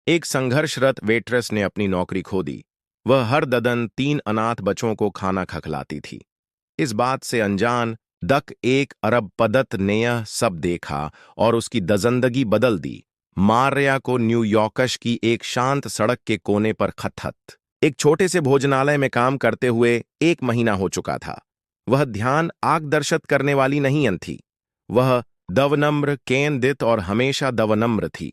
एक संघर्षरत वेट्रेस ने अपनी नौकरी खो दी। वह हर ददन 3 अनाथ बच्चों को खाना खखलाती थी। इस बात से अनजान दक 1 अरब पदत ने यह सब देखा और उसकी दजंदगी बदल दी। मार्या को न्यूयॉर्कश की एक शांत सड़क के कोने पर खटखट एक छोटे से भोजनालय में काम करते हुए 1 महीना हो चुका था। वह ध्यान आकर्षित करने वाली नहीं थी। वह दवनम्र केंद्रित और हमेशा दवनम्र थी।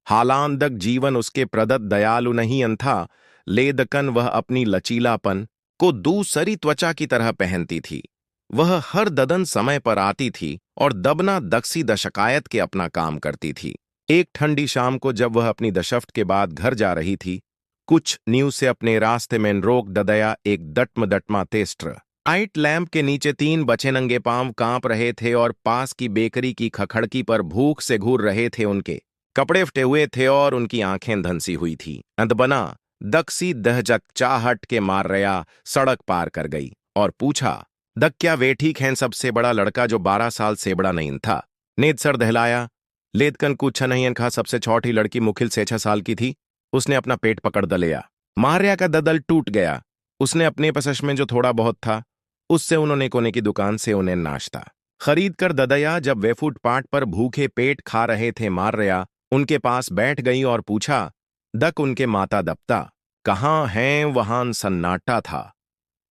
हालांदक जीवन उसके प्रदत्त दयालु नहीं था। लेदकन वह अपनी लचीलापन को दूसरी त्वचा की तरह पहनती थी। वह हर ददन समय पर आती थी और दबना दक्सी दशकायत के अपना काम करती थी। एक ठंडी शाम को जब वह अपनी दशफ्ट के बाद घर जा रही थी, कुछ न्यू से अपने रास्ते में रोक ददया एक दटम दटमा तेस्ट्र आइट लैंप के नीचे 3 बचे नंगे पांव कांप रहे थे और पास की बेकरी की खखड़की पर भूख से घूर रहे थे। उनके कपड़े फटे हुए थे और उनकी आंखें धंसी हुई थी। अंतबना दक्सी दहजक चाहट के मार रया सड़क पार कर गई और पूछा, दक क्या वे ठीक हैं? सबसे बड़ा लड़का जो 12 साल से बड़ा नहीं था नेद सर दहलाया। लेदकन कुछ नहीं खा। सबसे छोटी लड़की मुखिल से 6 साल की थी। उसने अपना पेट पकड़ दलिया। मार्या का ददल टूट गया। उसने अपने पसश में जो थोड़ा बहुत था उससे उन्होंने कोने की दुकान से उन्हें नाश्ता खरीद कर ददया। जब वे फुटपाथ पर भूखे पेट खा रहे थे, मार्या उनके पास बैठ गई और पूछा, दक उनके माता दप्ता कहाँ हैं? वहां सन्नाटा था।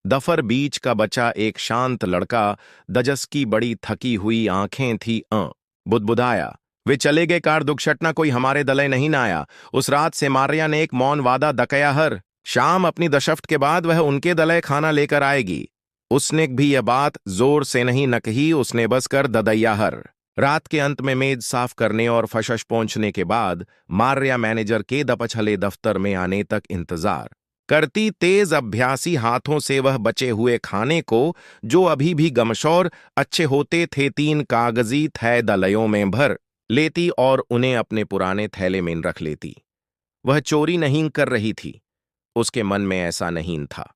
दफर बीच का बचा एक शांत लड़का, दजस की बड़ी थकी हुई आंखें थी, बुदबुदाया, वे चले गए कार दुखशटना कोई हमारे दले नहीं ना आया। उस रात से मार्या ने एक मौन वादा दकया हर शाम अपनी दशफ्ट के बाद वह उनके दले खाना लेकर आएगी। उसने भी यह बात जोर से नहीं न कही, उसने बस कर ददैया हर रात के अंत में मेज साफ करने और फशश पहुंचने के बाद मार्या मैनेजर के दपछले दफ्तर में आने तक इंतजार करती। तेज अभ्यासी हाथों से वह बचे हुए खाने को, जो अभी भी गमशौर अच्छे होते थे, 3 कागजी थै दलयों में भर लेती और उन्हें अपने पुराने थैले में रख लेती। वह चोरी नहीं कर रही थी। उसके मन में ऐसा नहीं था।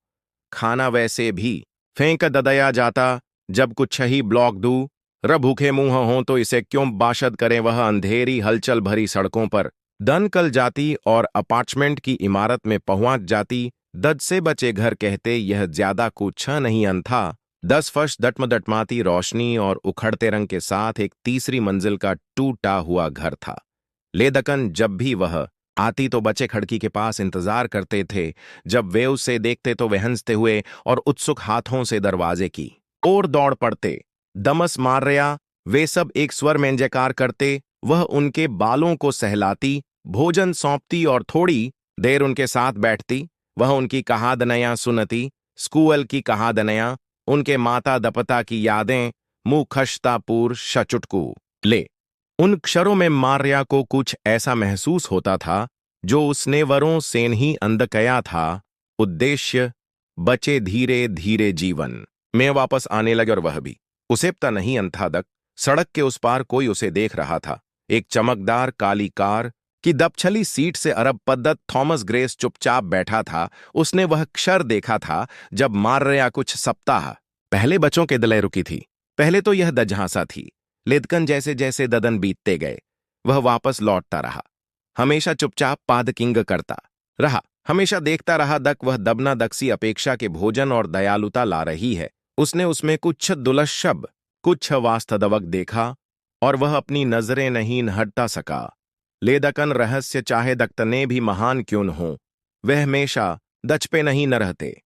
खाना वैसे भी फेंक ददया जाता। जब कुछ छही ब्लॉक दूं र भूखे मुंह हों तो इसे क्यों बाशद करें। वह अंधेरी हलचल भरी सड़कों पर दनकल जाती और अपार्टमेंट की इमारत में पहुंच जाती। दद से बचे घर कहते यह ज्यादा कुछ नहीं था। 10 फर्श दटमदटमाती रोशनी और उखड़ते रंग के साथ एक तीसरी मंजिल का टूटा हुआ घर था। लेदकन जब भी वह आती तो बच्चे खिड़की के पास इंतजार करते थे। जब वे उसे देखते तो वे हंसते हुए और उत्सुक हाथों से दरवाजे की ओर दौड़ पड़ते। दमस मार्या वे सब एक स्वर में जयकार करते। वह उनके बालों को सहलाती, भोजन सौंपती और थोड़ी देर उनके साथ बैठती। वह उनकी कहादनियां सुनती, स्कूल की कहादनियां, उनके माता दपता की यादें, मुंह खशतापुर शचुटकू ले। उन क्षरों में मार्या को कुछ ऐसा महसूस होता था जो उसने वरों से ही अंधकया था। उद्देश्य बचे धीरे धीरे जीवन में वापस आने लगे और वह भी उसेपता नहीं अंथादक। सड़क के उस पार कोई उसे देख रहा था। एक चमकदार काली कार की दबछली सीट से अरब पद्दत थॉमस ग्रेस चुपचाप बैठा था। उसने वह क्षर देखा था जब मार्या कुछ सप्ताह पहले बच्चों के दले रुकी थी। पहले तो यह दझांसा थी, लेदकन जैसे जैसे ददन बीतते गए वह वापस लौटता रहा। हमेशा चुपचाप पादकिंग करता रहा, हमेशा देखता रहा दक वह दबना दक्सी अपेक्षा के भोजन और दयालुता ला रही है। उसने उसमें कुछ दुलशब, कुछ वास्तवक देखा और वह अपनी नजरें नहीं हटा सका। लेदकन रहस्य चाहे दक्तने भी महान क्यों न हो, वह हमेशा दच पे नहीं न रहते।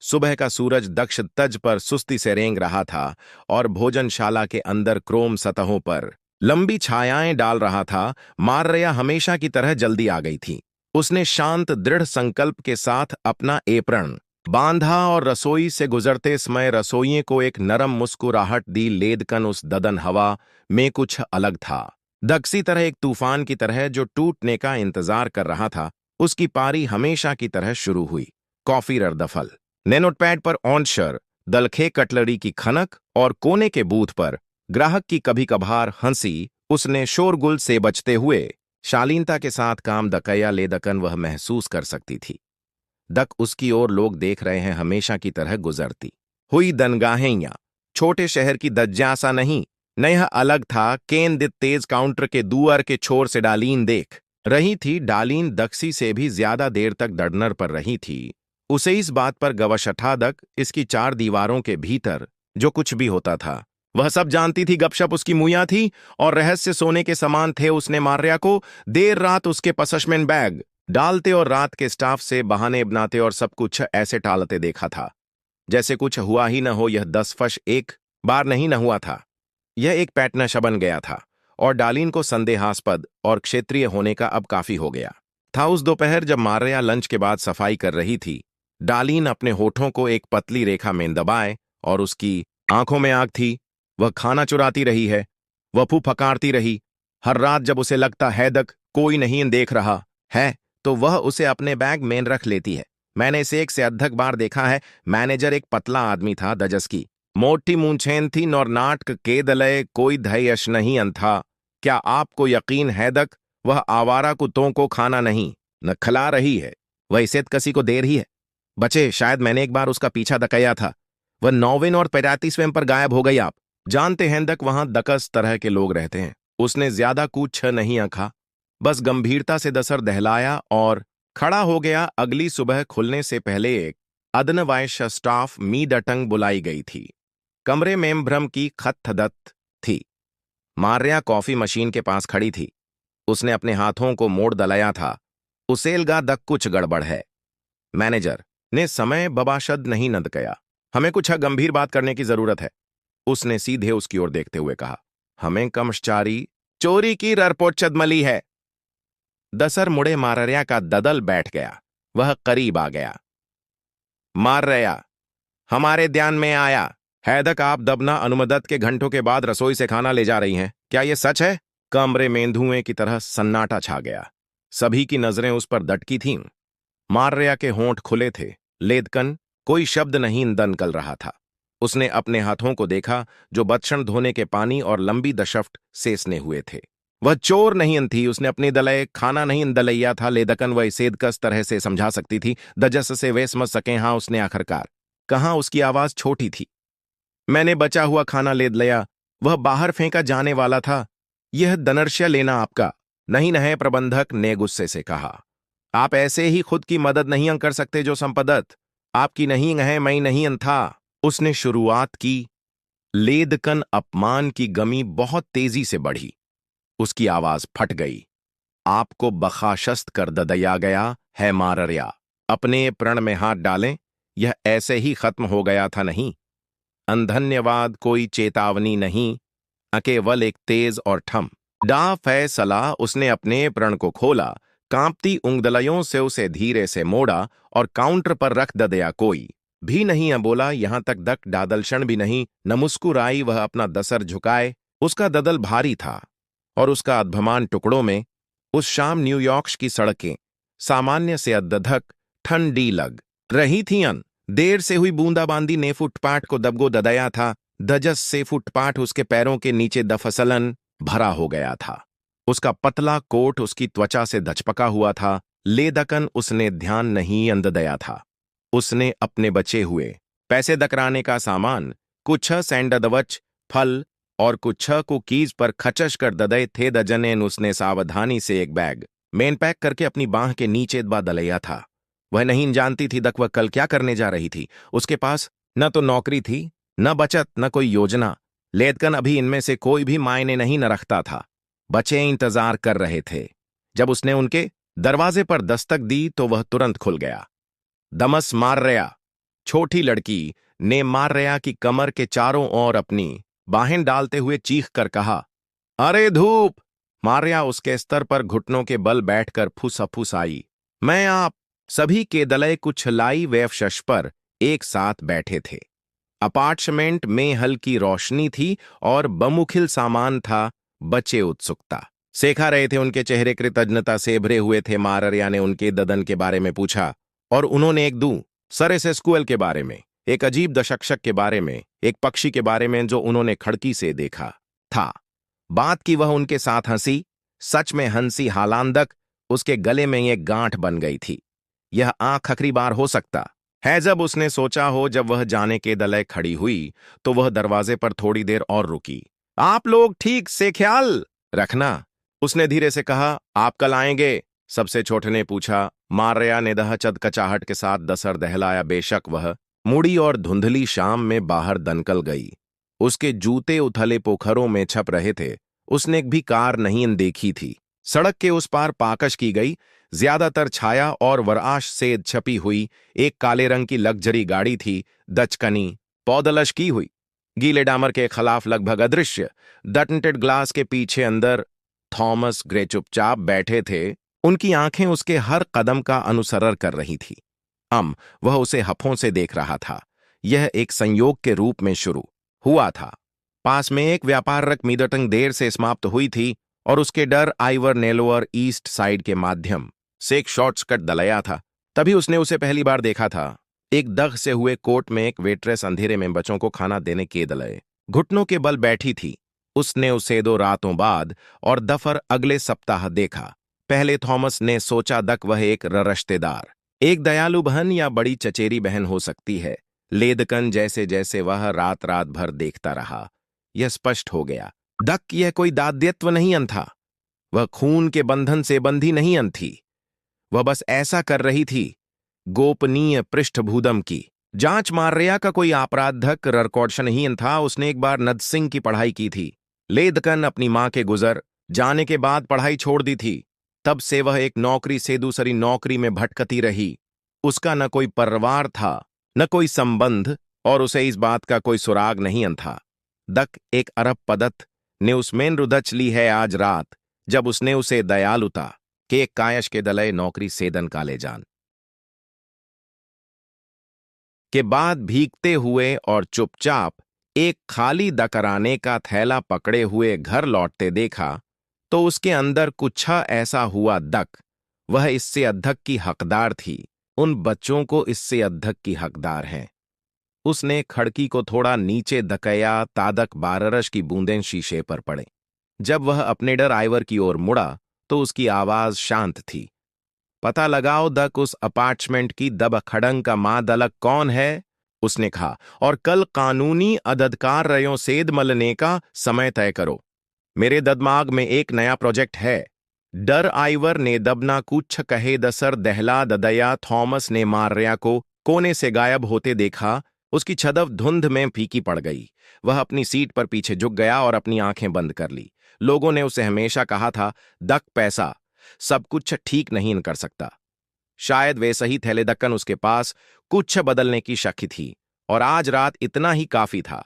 सुबह का सूरज दक्ष तज पर सुस्ती से रेंग रहा था और भोजनशाला के अंदर क्रोम सतहों पर लंबी छायाएं डाल रहा था। मार्या हमेशा की तरह जल्दी आ गई थी। उसने शांत दृढ़ संकल्प के साथ अपना एप्रण बांधा और रसोई से गुजरते समय रसोइये को एक नरम मुस्कुराहट दी। लेदकन उस ददन हवा में कुछ अलग था। दक्सी तरह एक तूफान की तरह जो टूटने का इंतजार कर रहा था। उसकी पारी हमेशा की तरह शुरू हुई। कॉफी ररदफल ने नोटपैड पर ऑनशर दलखे कटलरी की खनक और कोने के बूथ पर ग्राहक की कभी कभार हंसी। उसने शोरगुल से बचते हुए शालीनता के साथ काम दकया। लेदकन वह महसूस कर सकती थी दक उसकी ओर लोग देख रहे हैं, हमेशा की तरह गुजरती हुई दनगाहें। छोटे शहर की दज्जासा नहीं, न यह अलग था। केंद्रित तेज काउंटर के दुआर के छोर से डालीन देख रही थी। डालीन दक्सी से भी ज्यादा देर तक दड़नर पर रही थी। उसे इस बात पर गवशठा दक इसकी चार दीवारों के भीतर जो कुछ भी होता था वह सब जानती थी। गपशप उसकी मुइयां थी और रहस्य सोने के समान थे। उसने मार्या को देर रात उसके पसशमेन बैग डालते और रात के स्टाफ से बहाने बनाते और सब कुछ ऐसे टालते देखा था जैसे कुछ हुआ ही न हो। यह 10 फश एक बार नहीं न हुआ था। यह एक पैटर्न बन गया था और डालीन को संदेहास्पद और क्षेत्रीय होने का अब काफी हो गया था। उस दोपहर जब मार्या लंच के बाद सफाई कर रही थी, डालीन अपने होठों को एक पतली रेखा में दबाए और उसकी आंखों में आग थी। वह खाना चुराती रही है, वह फू फकारती रही। हर रात जब उसे लगता है दक कोई नहीं देख रहा है तो वह उसे अपने बैग में रख लेती है। मैंने इसे एक से अधिक बार देखा है। मैनेजर एक पतला आदमी था, दजस की मोटी मूंछें थी और नाटक के दलय कोई धैर्यश नहीं था। क्या आपको यकीन है दक वह आवारा कुत्तों को खाना नहीं न खिला रही है, वह इसे कसी को दे रही है। बचे, शायद मैंने एक बार उसका पीछा दकया था। वह 9वें और 35वें पर गायब हो गई। आप जानते हैं दक वहां दकस तरह के लोग रहते हैं। उसने ज्यादा कुछ नहीं आखा, बस गंभीरता से दसर दहलाया और खड़ा हो गया। अगली सुबह खुलने से पहले एक अदनवाइश स्टाफ मीडटंग बुलाई गई थी। कमरे में भ्रम की खत्थदत थी। मार्या कॉफी मशीन के पास खड़ी थी। उसने अपने हाथों को मोड़ दलाया था। उसेलगा दक कुछ गड़बड़ है। मैनेजर ने समय बबाशद नहीं नद कया। हमें कुछ गंभीर बात करने की जरूरत है। उसने सीधे उसकी ओर देखते हुए कहा। हमें कमश्चारी चोरी की ररपोचद मली है। दसर मुड़े माररिया का ददल बैठ गया। वह करीब आ गया। माररिया, हमारे ध्यान में आया हैदक आप दबना अनुमदत के घंटों के बाद रसोई से खाना ले जा रही हैं, क्या यह सच है? कमरे में धुएं की तरह सन्नाटा छा गया। सभी की नजरें उस पर दटकी थीं। मार्या के होंठ खुले थे, लेदकन कोई शब्द नहीं दनकल रहा था। उसने अपने हाथों को देखा जो बत्सण धोने के पानी और लंबी दशफ्ट सेसने हुए थे। वह चोर नहीं थी। उसने अपने दलय खाना नहीं दलैया था। लेदकन वह इसे कस तरह से समझा सकती थी, दजस से वे समझ सके। हाँ, उसने आखिरकार कहा। उसकी आवाज छोटी थी। मैंने बचा हुआ खाना ले लिया, वह बाहर फेंका जाने वाला था। यह दनर्श्य लेना आपका नहीं है, प्रबंधक ने गुस्से से कहा। आप ऐसे ही खुद की मदद नहीं कर सकते। जो संपदत आपकी नहीं है, मैं नहीं था। उसने शुरुआत की। लेदकन अपमान की गमी बहुत तेजी से बढ़ी। उसकी आवाज फट गई। आपको बखाशस्त कर दया गया है माररिया। अपने प्रण में हाथ डालें। यह ऐसे ही खत्म हो गया था नहीं। अनधन्यवाद कोई चेतावनी नहीं, केवल एक तेज और ठम डा फैसला। उसने अपने प्रण को खोला, कांपती उंगलियों से उसे धीरे से मोड़ा और काउंटर पर रख दिया। कोई भी नहीं बोला, यहां तक दक डादलक्षण भी नहीं न मुस्कुराई। वह अपना दसर झुकाए। उसका ददल भारी था और उसका अधमान टुकड़ों में। उस शाम न्यूयॉर्क की सड़कें सामान्य से अत्यधिक ठंडी लग रही थीं। देर से हुई बूंदाबांदी ने फुटपाथ को दबगो ददया था। दजस से फुटपाथ उसके पैरों के नीचे दफसलन भरा हो गया था। उसका पतला कोट उसकी त्वचा से धचपका हुआ था। लेदकन उसने ध्यान नहीं अंददया था। उसने अपने बचे हुए पैसे दकराने का सामान कुछ सैंडदवच फल और कुछ कुकीज पर खचश कर ददे थे। दजनेन उसने सावधानी से एक बैग मेन पैक करके अपनी बांह के नीचे दबा दलैया था। वह नहीं जानती थी दक वह कल क्या करने जा रही थी। उसके पास न तो नौकरी थी, न बचत, न कोई योजना। लेदकन अभी इनमें से कोई भी मायने नहीं न रखता था। बच्चे इंतजार कर रहे थे। जब उसने उनके दरवाजे पर दस्तक दी तो वह तुरंत खुल गया। दमस मार्या, छोटी लड़की ने मार्या की कमर के चारों ओर अपनी बाहें डालते हुए चीख कर कहा, अरे धूप! मार्या उसके स्तर पर घुटनों के बल बैठकर फुसफुस आई। मैं आप सभी के दलय कुछ लाई वेवशश पर एक साथ बैठे थे। अपार्टमेंट में हल्की रोशनी थी और बमुखिल सामान था। बच्चे उत्सुकता सेखा रहे थे। उनके चेहरे कृतज्ञता से भरे हुए थे। माररिया ने उनके ददन के बारे में पूछा और उन्होंने एक दू सरे से स्कूल के बारे में, एक अजीब दशक्षक के बारे में, एक पक्षी के बारे में जो उन्होंने खिड़की से देखा था। बात की वह उनके साथ हंसी। सच में हंसी हालांदक उसके गले में एक गांठ बन गई थी। यह आखिरी बार हो सकता है जब उसने सोचा हो। जब वह जाने के दलय खड़ी हुई तो वह दरवाजे पर थोड़ी देर और रुकी। आप लोग ठीक से ख्याल रखना, उसने धीरे से कहा, आप कल आएंगे? सबसे छोटे ने पूछा। मार्या ने दहचद कचाहट के साथ दसर दहलाया। बेशक वह मूडी और धुंधली शाम में बाहर दनकल गई। उसके जूते उथले पोखरों में छप रहे थे। उसने एक भी कार नहीं देखी थी। सड़क के उस पार पाकश की गई ज्यादातर छाया और वराश से छपी हुई एक काले रंग की लग्जरी गाड़ी थी, दचकनी पौदलश की हुई, गीले डामर के खिलाफ लगभग अदृश्य। डटनेटेड ग्लास के पीछे अंदर थॉमस ग्रे चुपचाप बैठे थे। उनकी आंखें उसके हर कदम का अनुसरण कर रही थी। वह उसे हफों से देख रहा था। यह एक संयोग के रूप में शुरू हुआ था। पास में एक व्यापारक मीटिंग देर से समाप्त हुई थी और उसके डर आइवर नेलोअर ईस्ट साइड के माध्यम से एक शॉर्टकट दलया था। तभी उसने उसे पहली बार देखा था। एक दग से हुए कोट में एक वेट्रेस अंधेरे में बच्चों को खाना देने के दलए घुटनों के बल बैठी थी। उसने उसे 2 रातों बाद और दफर अगले सप्ताह देखा। पहले थॉमस ने सोचा दक वह एक रिश्तेदार, एक दयालु बहन या बड़ी चचेरी बहन हो सकती है। लेदकन जैसे जैसे वह रात रात भर देखता रहा, यह स्पष्ट हो गया। दक यह कोई दाद्यत्व नहीं अन था। वह खून के बंधन से बंधी नहीं अन थी। वह बस ऐसा कर रही थी गोपनीय पृष्ठभूदम की जांच। मार्या का कोई आपराधक ररकॉर्डशन ही अन था। उसने एक बार नदसिंह की पढ़ाई की थी। लेदकन अपनी मां के गुजर जाने के बाद पढ़ाई छोड़ दी थी। तब से वह एक नौकरी से दूसरी नौकरी में भटकती रही। उसका न कोई परिवार था न कोई संबंध और उसे इस बात का कोई सुराग नहीं अन था। दक एक अरब पदत ने उसमें रुदच ली है आज रात, जब उसने उसे दयालुता के एक कायश के दलय नौकरी सेदन का ले जान के बाद भीगते हुए और चुपचाप एक खाली दकराने का थैला पकड़े हुए घर लौटते देखा, तो उसके अंदर कुछा ऐसा हुआ दक वह इससे अधक की हकदार थी। उन बच्चों को इससे अधक की हकदार हैं। उसने खड़की को थोड़ा नीचे धकया तादक बाररश की बूंदें शीशे पर पड़े। जब वह अपने डर आइवर की ओर मुड़ा तो उसकी आवाज शांत थी। पता लगाओ दक उस अपार्टमेंट की दब खड़ंग का मां दलक कौन है, उसने कहा, और कल कानूनी अददकार रयों सेद मलने का समय तय करो। मेरे दिमाग में एक नया प्रोजेक्ट है। डर आइवर ने दबना कुछ कहे दसर दहला ददया। थॉमस ने मार्या को कोने से गायब होते देखा। उसकी छदव धुंध में फीकी पड़ गई। वह अपनी सीट पर पीछे झुक गया और अपनी आंखें बंद कर ली। लोगों ने उसे हमेशा कहा था, दक पैसा सब कुछ ठीक नहीं कर सकता। शायद वे सही थैले दक्कन उसके पास कुछ बदलने की शक्ति थी और आज रात इतना ही काफी था।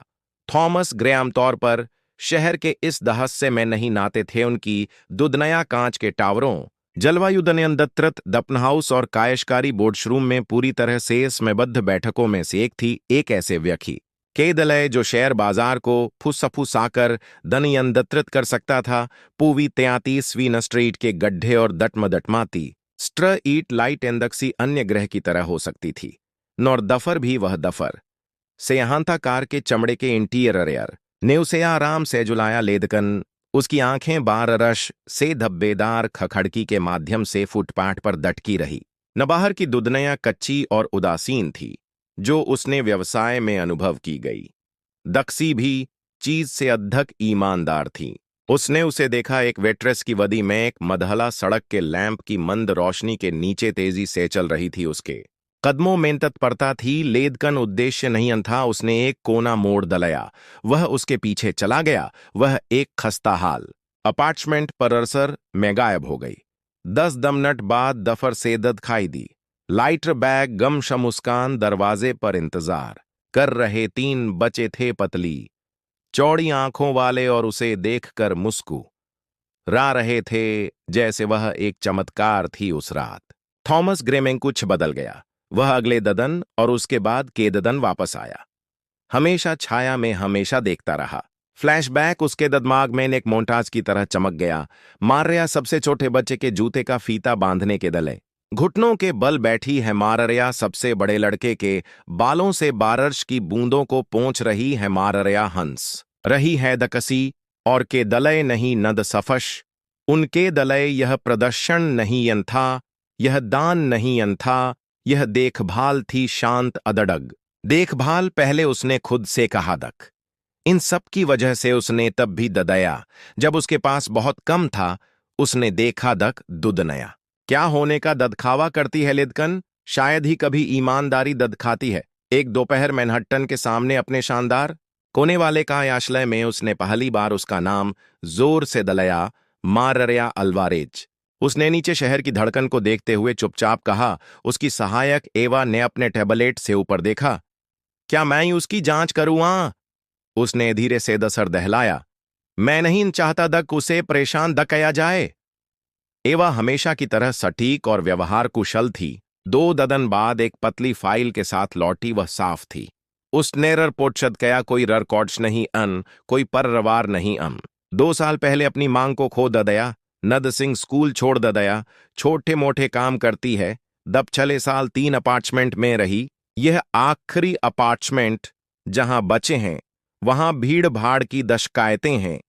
थॉमस ग्रे आमतौर पर शहर के इस दहस्य में नहीं नाते थे। उनकी दुदनया कांच के टावरों, जलवायु नियंत्रित दफन हाउस और कायशकारी बोर्डरूम में पूरी तरह से स्मयबद्ध बैठकों में से एक थी। एक ऐसे व्यक्ति के दलय जो शेयर बाजार को फुसफुसाकर नियंत्रित कर सकता था। पूवी 33वीं स्ट्रीट के गड्ढे और दटमदटमाती स्ट्रीट लाइट एंदक्सी अन्य ग्रह की तरह हो सकती थी। नौर दफर भी वह दफर से यहाँ था कार के चमड़े के इंटीरियर ने उसे आराम से जुलाया। लेदकन उसकी आंखें बाररश से धब्बेदार खखड़की के माध्यम से फुटपाथ पर दटकी रही। न बाहर की दुदनया कच्ची और उदासीन थी जो उसने व्यवसाय में अनुभव की गई। दक्सी भी चीज से अधक ईमानदार थी। उसने उसे देखा एक वेट्रेस की वदी में एक मधला सड़क के लैंप की मंद रोशनी के नीचे तेजी से चल रही थी। उसके कदमों में तत्परता थी। लेदकन उद्देश्य नहीं था। उसने एक कोना मोड़ दलया। वह उसके पीछे चला गया। वह एक खस्ताहाल अपार्टमेंट परिसर में गायब हो गई। 10 मिनट बाद दफर सेदत खाई दी। लाइटर बैग गमश मुस्कान दरवाजे पर इंतजार कर रहे 3 बचे थे, पतली चौड़ी आंखों वाले, और उसे देखकर मुस्कुरा रहे थे जैसे वह एक चमत्कार थी उस रात। थॉमस ग्रे में कुछ बदल गया। वह अगले ददन और उसके बाद के ददन वापस आया। हमेशा छाया में हमेशा देखता रहा। फ्लैशबैक उसके दिमाग में एक मोन्टाज की तरह चमक गया। मार्या सबसे छोटे बच्चे के जूते का फीता बांधने के दले घुटनों के बल बैठी है। मार्या सबसे बड़े लड़के के बालों से बारिश की बूंदों को पोंछ रही है। मार्या हंस रही है दकसी और के दलय नहीं नद सफश। उनके दलय यह प्रदर्शन नहीं यन था, यह दान नहीं यन था, यह देखभाल थी शांत अदडग देखभाल। पहले उसने खुद से कहा दक। इन सब की वजह से उसने तब भी ददया जब उसके पास बहुत कम था उसने देखा दक दुदनया। क्या होने का ददखावा करती है लेदकन? शायद ही कभी ईमानदारी दद खाती है। एक दोपहर मैनहट्टन के सामने अपने शानदार कोने वाले का आश्रय में उसने पहली बार उसका नाम जोर से दलया, माररिया अल्वारेज। उसने नीचे शहर की धड़कन को देखते हुए चुपचाप कहा। उसकी सहायक एवा ने अपने टैबलेट से ऊपर देखा। क्या मैं उसकी जांच करूं? उसने धीरे से दसर दहलाया। मैं नहीं चाहता दक उसे परेशान दकया जाए। एवा हमेशा की तरह सटीक और व्यवहार कुशल थी। 2 ददन बाद एक पतली फाइल के साथ लौटी, वह साफ थी। उसने ररपोटशद कया, कोई ररकॉर्ड्स नहीं अन, कोई पररवार नहीं 2 साल पहले अपनी मांग को खो ददया। नद सिंह स्कूल छोड़ ददया। छोटे मोटे काम करती है। दब छले साल 3 अपार्टमेंट में रही। यह आखिरी अपार्टमेंट जहां बचे हैं, वहां भीड़ भाड़ की दशकायतें हैं।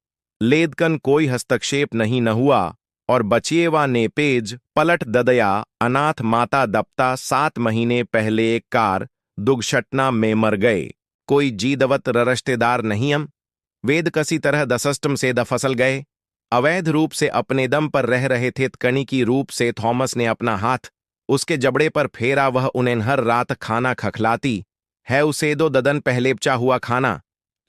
लेदकन कोई हस्तक्षेप नहीं न हुआ और बचिएवा ने पेज पलट ददया। अनाथ माता दप्ता 7 महीने पहले एक कार दुर्घटना में मर गए। कोई जीदवत रिश्तेदार नहीं वेद कसी तरह दसष्टम से दफसल गए। अवैध रूप से अपने दम पर रह रहे थे। कणी की रूप से थॉमस ने अपना हाथ उसके जबड़े पर फेरा। वह उन्हें हर रात खाना खखलाती है। उसे 2 ददन पहलेपचा हुआ खाना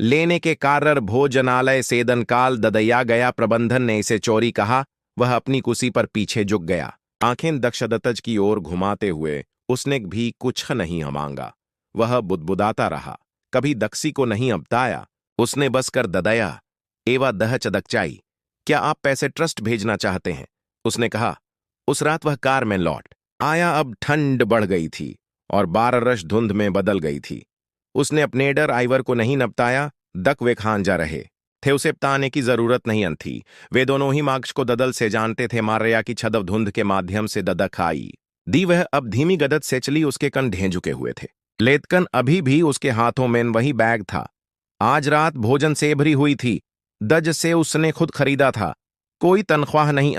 लेने के कारर भोजनालय सेदन काल ददया गया। प्रबंधन ने इसे चोरी कहा। वह अपनी कुर्सी पर पीछे झुक गया। आंखें दक्षदत्तज की ओर घुमाते हुए उसने भी कुछ नहीं मांगा। वह बुदबुदाता रहा, कभी दक्सी को नहीं अपताया। उसने बस कर ददया। एवा दह चदकचाई। क्या आप पैसे ट्रस्ट भेजना चाहते हैं? उसने कहा। उस रात वह कार में लौट आया। अब ठंड बढ़ गई थी और बाररश धुंध में बदल गई थी। उसने अपने डर आइवर को नहीं नपताया। दक वे खान जा रहे थे, उसे बताने की जरूरत नहीं थी। वे दोनों ही मार्क्स को ददल से जानते थे। मार्या की छदव धुंध के माध्यम से ददक आई दी। वह अब धीमी गदत से चली। उसके कन ढें झुके हुए थे। लेदकन अभी भी उसके हाथों में वही बैग था। आज रात भोजन से भरी हुई थी। दज से उसने खुद खरीदा था। कोई तनख्वाह नहीं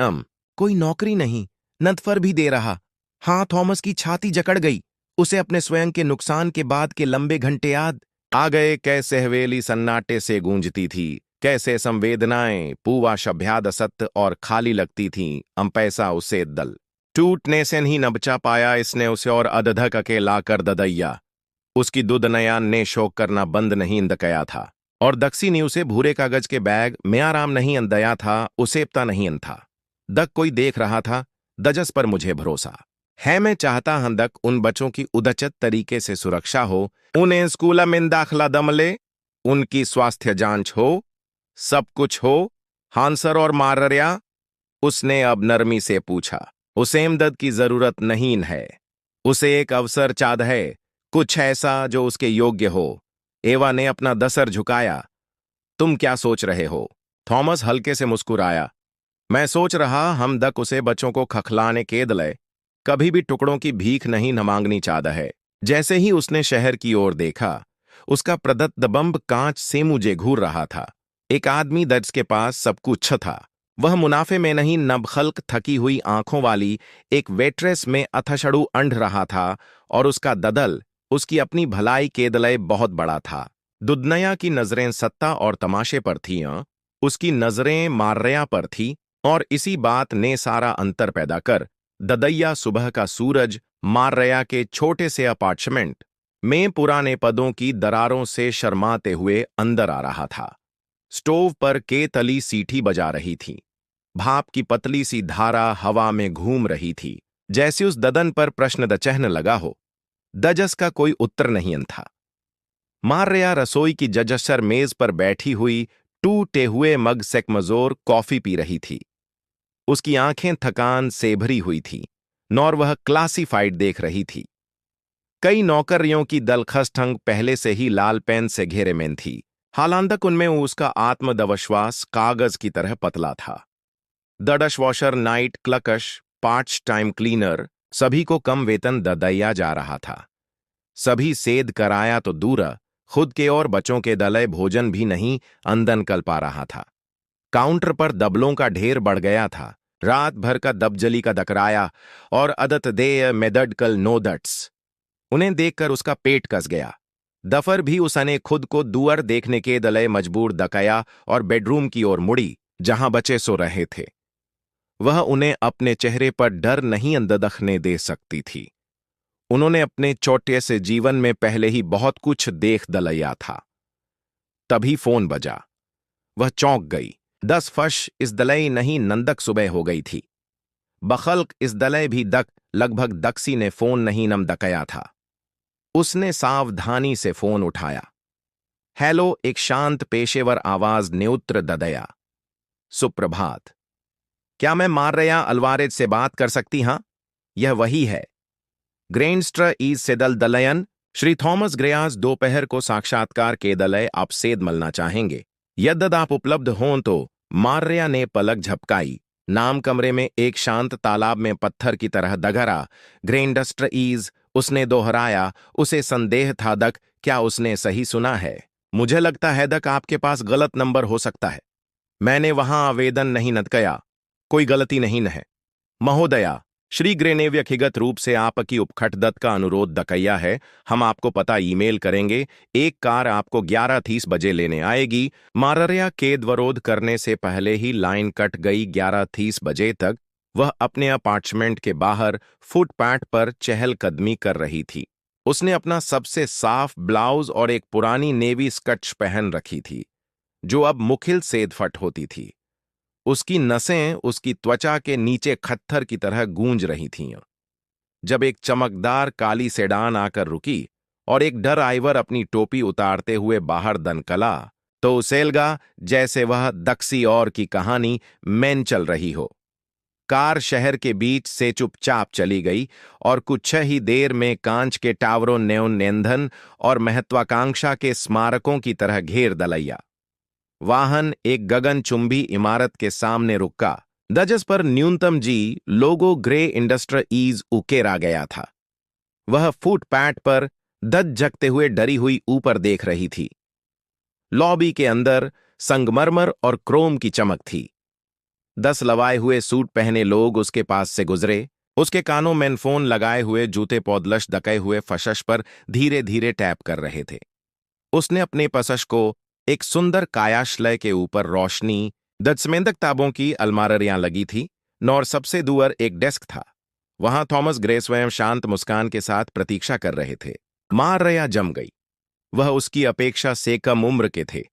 कोई नौकरी नहीं। नदफर भी दे रहा। हाँ, थॉमस की छाती जकड़ गई। उसे अपने स्वयं के नुकसान के बाद के लंबे घंटे याद आ गए। कैसे हवेली सन्नाटे से गूंजती थी, कैसे संवेदनाएं पूवा शभ्याद असत्य और खाली लगती थीं। पैसा उसे दल टूटने से नहीं न बचा पाया। इसने उसे और अधधक के लाकर ददैया। उसकी दुदनयान ने शोक करना बंद नहीं दकया था और दक्सी ने उसे भूरे कागज के बैग में आराम नहीं अंदया था। उसेपता नहीं था। दक कोई देख रहा था। दजस पर मुझे भरोसा है। मैं चाहता हूं दक उन बच्चों की उदचित तरीके से सुरक्षा हो। उन्हें स्कूल में दाखला दमले, उनकी स्वास्थ्य जांच हो, सब कुछ हो। हांसर और माररिया? उसने अब नरमी से पूछा। उसे इमदद की जरूरत नहीं है। उसे एक अवसर चाद है, कुछ ऐसा जो उसके योग्य हो। एवा ने अपना दसर झुकाया। तुम क्या सोच रहे हो? थॉमस हल्के से मुस्कुराया। मैं सोच रहा हम दक उसे बच्चों को खखलाने के दले कभी भी टुकड़ों की भीख नहीं न मांगनी चाहता है। जैसे ही उसने शहर की ओर देखा, उसका प्रदत्त बंब कांच से मुझे घूर रहा था। एक आदमी दर्ज के पास सब कुछ था। वह मुनाफे में नहीं, नबखल्क थकी हुई आंखों वाली एक वेट्रेस में अथशड़ू अंढ रहा था और उसका ददल उसकी अपनी भलाई के दलय बहुत बड़ा था। दुदनया की नजरें सत्ता और तमाशे पर थीं, उसकी नजरें मार्या पर थी और इसी बात ने सारा अंतर पैदा कर ददैया सुबह का सूरज मार्या के छोटे से अपार्टमेंट में पुराने पदों की दरारों से शर्माते हुए अंदर आ रहा था। स्टोव पर के तली सीटी बजा रही थी। भाप की पतली सी धारा हवा में घूम रही थी, जैसे उस ददन पर प्रश्न द चिन्ह लगा हो। दजस का कोई उत्तर नहीं था। मार्या रसोई की जजसर मेज पर बैठी हुई टूटे हुए मग से कमजोर कॉफी पी रही थी। उसकी आंखें थकान से भरी हुई थीं, नौर वह क्लासिफाइड देख रही थी। कई नौकरियों की दलखस्त पहले से ही लाल पेन से घेरे में थी। हालांतक उनमें उसका आत्मदविश्वास कागज की तरह पतला था। The dishwasher, night clerks, part time cleaner, सभी को कम वेतन ददैया जा रहा था। सभी सेध कराया तो दूर, खुद के और बच्चों के दलय भोजन भी नहीं अंदन कल पा रहा था। काउंटर पर दबलों का ढेर बढ़ गया था। रात भर का दबजली का दकराया और अदत देय मेदडकल नोदट्स। उन्हें देखकर उसका पेट कस गया। दफर भी उसने खुद को दुअर देखने के दलय मजबूर दकया और बेडरूम की ओर मुड़ी, जहां बच्चे सो रहे थे। वह उन्हें अपने चेहरे पर डर नहीं अंददखने दे सकती थी। उन्होंने अपने छोटे से जीवन में पहले ही बहुत कुछ देख दलैया था। तभी फोन बजा। वह चौंक गई। 10 फश इस दलई नहीं नंदक सुबह हो गई थी। बखल्क इस दलय भी दक लगभग दक्सी ने फोन नहीं नम दकया था। उसने सावधानी से फोन उठाया। हेलो, एक शांत पेशेवर आवाज न्यूत्र ददया। सुप्रभात। क्या मैं मार्रेया अल्वारेज से बात कर सकती? हां, यह वही है। ग्रेंस्ट्र ईज सेदल दलयन। श्री थॉमस ग्रेयास दोपहर को साक्षात्कार के दलय आप सेद मलना चाहेंगे। यद्यद आप उपलब्ध हों तो। मार्रेया ने पलक झपकाई। नाम कमरे में एक शांत तालाब में पत्थर की तरह दगरा। ग्रेंडस्ट्र ईज, उसने दोहराया। उसे संदेह था दक, क्या उसने सही सुना है? मुझे लगता है दक आपके पास गलत नंबर हो सकता है। मैंने वहां आवेदन नहीं नदकया। कोई गलती नहीं है महोदया। श्री ग्रे व्यक्तिगत रूप से आपकी उपखटदत्त का अनुरोध दकैया है। हम आपको पता ईमेल करेंगे। एक कार आपको 11:30 बजे लेने आएगी। माररिया केदवरोध करने से पहले ही लाइन कट गई। 11:30 बजे तक वह अपने अपार्टमेंट के बाहर फुटपाथ पर चहलकदमी कर रही थी। उसने अपना सबसे साफ ब्लाउज और एक पुरानी नेवी स्कर्ट पहन रखी थी, जो अब मुखिल सेदफट होती थी। उसकी नसें उसकी त्वचा के नीचे खत्थर की तरह गूंज रही थीं। जब एक चमकदार काली सेडान आकर रुकी और एक ड्राइवर अपनी टोपी उतारते हुए बाहर दनकला, तो उसे लगा जैसे वह दक्सी और की कहानी में चल रही हो। कार शहर के बीच से चुपचाप चली गई और कुछ ही देर में कांच के टावरों ने ईंधन और महत्वाकांक्षा के स्मारकों की तरह घेर दलैया। वाहन एक गगनचुंबी इमारत के सामने रुका, जिस पर न्यूनतम जी लोगो ग्रे इंडस्ट्रीज उकेरा गया था। वह फुटपाथ पर दज जगते हुए डरी हुई ऊपर देख रही थी। लॉबी के अंदर संगमरमर और क्रोम की चमक थी। 10 लवाए हुए सूट पहने लोग उसके पास से गुजरे। उसके कानों में फोन लगाए हुए जूते पौधलश दके हुए फशश पर धीरे धीरे टैप कर रहे थे। उसने अपने पसश को एक सुंदर कायाश्लय के ऊपर रोशनी दसमेंदक ताबों की अलमारियां लगी थी, और सबसे दूर एक डेस्क था। वहां थॉमस ग्रे स्वयं शांत मुस्कान के साथ प्रतीक्षा कर रहे थे। मार्रेया जम गई। वह उसकी अपेक्षा से कम उम्र के थे,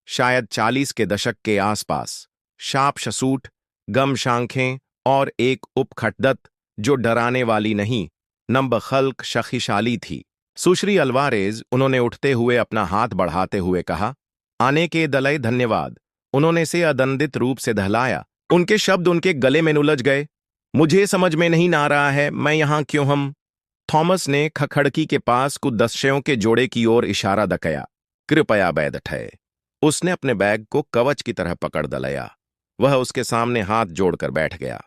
शायद 40 के दशक के आसपास। शाप शसूट, गम शांखें और एक उपखटदत्त जो डराने वाली नहीं, नम्ब खल्क शक्तिशाली थी। सुश्री अल्वारेज, उन्होंने उठते हुए अपना हाथ बढ़ाते हुए कहा। आने के दलय धन्यवाद। उन्होंने से अदंदित रूप से दहलाया। उनके शब्द उनके गले में उलझ गए। मुझे समझ में नहीं आ रहा है मैं यहां क्यों हम। थॉमस ने खड़की के पास कुछ दस्यों के जोड़े की ओर इशारा दकया। कृपया बैठे। उसने अपने बैग को कवच की तरह पकड़ दलया। वह उसके सामने हाथ जोड़कर बैठ गया।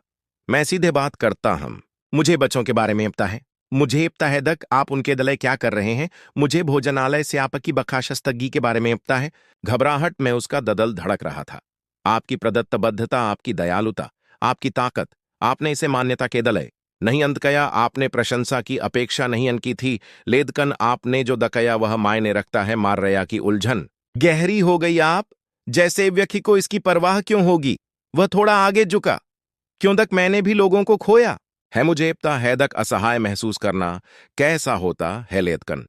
मैं सीधे बात करता हम। मुझे बच्चों के बारे में पता है। मुझे पता है दक आप उनके दलय क्या कर रहे हैं। मुझे भोजनालय से आपकी बखाशस्तगी के बारे में पता है। घबराहट में उसका ददल धड़क रहा था। आपकी प्रदत्तबद्धता, आपकी दयालुता, आपकी ताकत, आपने इसे मान्यता के दलय नहीं अंतकया। आपने प्रशंसा की अपेक्षा नहीं अनकी थी, लेदकन आपने जो दकया वह मायने रखता है। मार्रेया की उलझन गहरी हो गई। आप जैसे व्यक्ति को इसकी परवाह क्यों होगी? वह थोड़ा आगे झुका। क्यों दक मैंने भी लोगों को खोया है। मुझे पता है दक असहाय महसूस करना कैसा होता है। लेदकन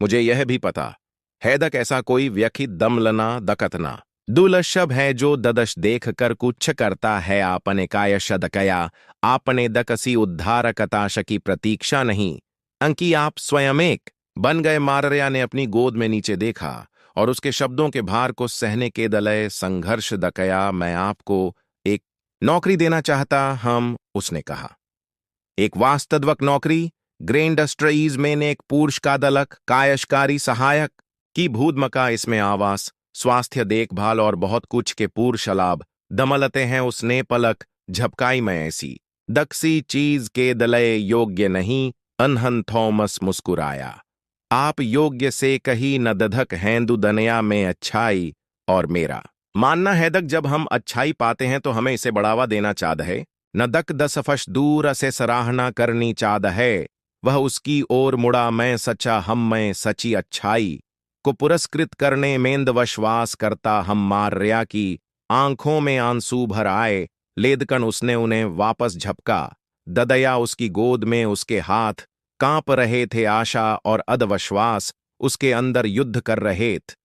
मुझे यह भी पता है दक ऐसा कोई व्यक्ति दमलना दकतना दुलशब है जो ददश देख कर कुछ करता है। आपने कायश दकया, आपने दकसी उद्धारकताश की प्रतीक्षा नहीं, अंकी आप स्वयं एक बन गए। मार्रेया ने अपनी गोद में नीचे देखा और उसके शब्दों के भार को सहने के दलय संघर्ष दकया। मैं आपको एक नौकरी देना चाहता हम, उसने कहा। एक वास्तवक नौकरी। ग्रे इंडस्ट्रीज में ने एक पुरुष का दलक कायशकारी सहायक की भूदमका इसमें आवास, स्वास्थ्य देखभाल और बहुत कुछ के पुरुष लाभ दमलते हैं। उसने पलक झपकाई में ऐसी दक्सी चीज के दलय योग्य नहीं। अनहन थॉमस मुस्कुराया। आप योग्य से कही न दधक हैं दुदनिया में अच्छाई और मेरा मानना है दक जब हम अच्छाई पाते हैं तो हमें इसे बढ़ावा देना चाहत है। न दक 10 फश दूर से सराहना करनी चाहत है। वह उसकी ओर मुड़ा। मैं सच्चा हम में सची अच्छाई को पुरस्कृत करने मेंद विश्वास करता हम। मार्रेया की आंखों में आंसू भर आए। लेदकन उसने उन्हें वापस झपका। ददया उसकी गोद में, उसके हाथ कांप रहे थे, आशा और अधविश्वास उसके अंदर युद्ध कर रहे थे।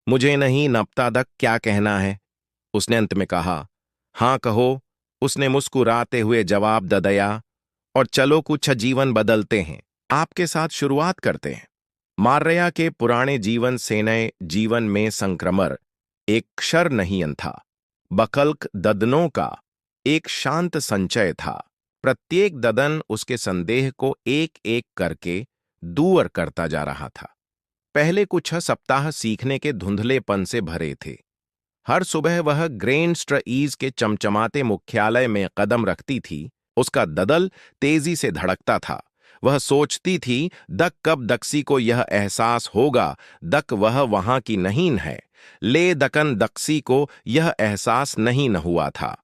मुझे नहीं नपता दक क्या कहना है, उसने अंत में कहा। हाँ कहो, उसने मुस्कुराते हुए जवाब ददया, और चलो कुछ जीवन बदलते हैं, आपके साथ शुरुआत करते हैं। मार्या के पुराने जीवन से नए जीवन में संक्रमण एक क्षर नहीं था। बकल्क ददनों का एक शांत संचय था। प्रत्येक ददन उसके संदेह को एक एक करके दूर करता जा रहा था। पहले कुछ सप्ताह सीखने के धुंधलेपन से भरे थे। हर सुबह वह ग्रैंड स्ट्रईज के चमचमाते मुख्यालय में कदम रखती थी। उसका ददल तेजी से धड़कता था। वह सोचती थी, दक कब दक्सी को यह एहसास होगा, दक वह वहां की नहीं है। ले दकन दक्सी को यह एहसास नहीं न हुआ था।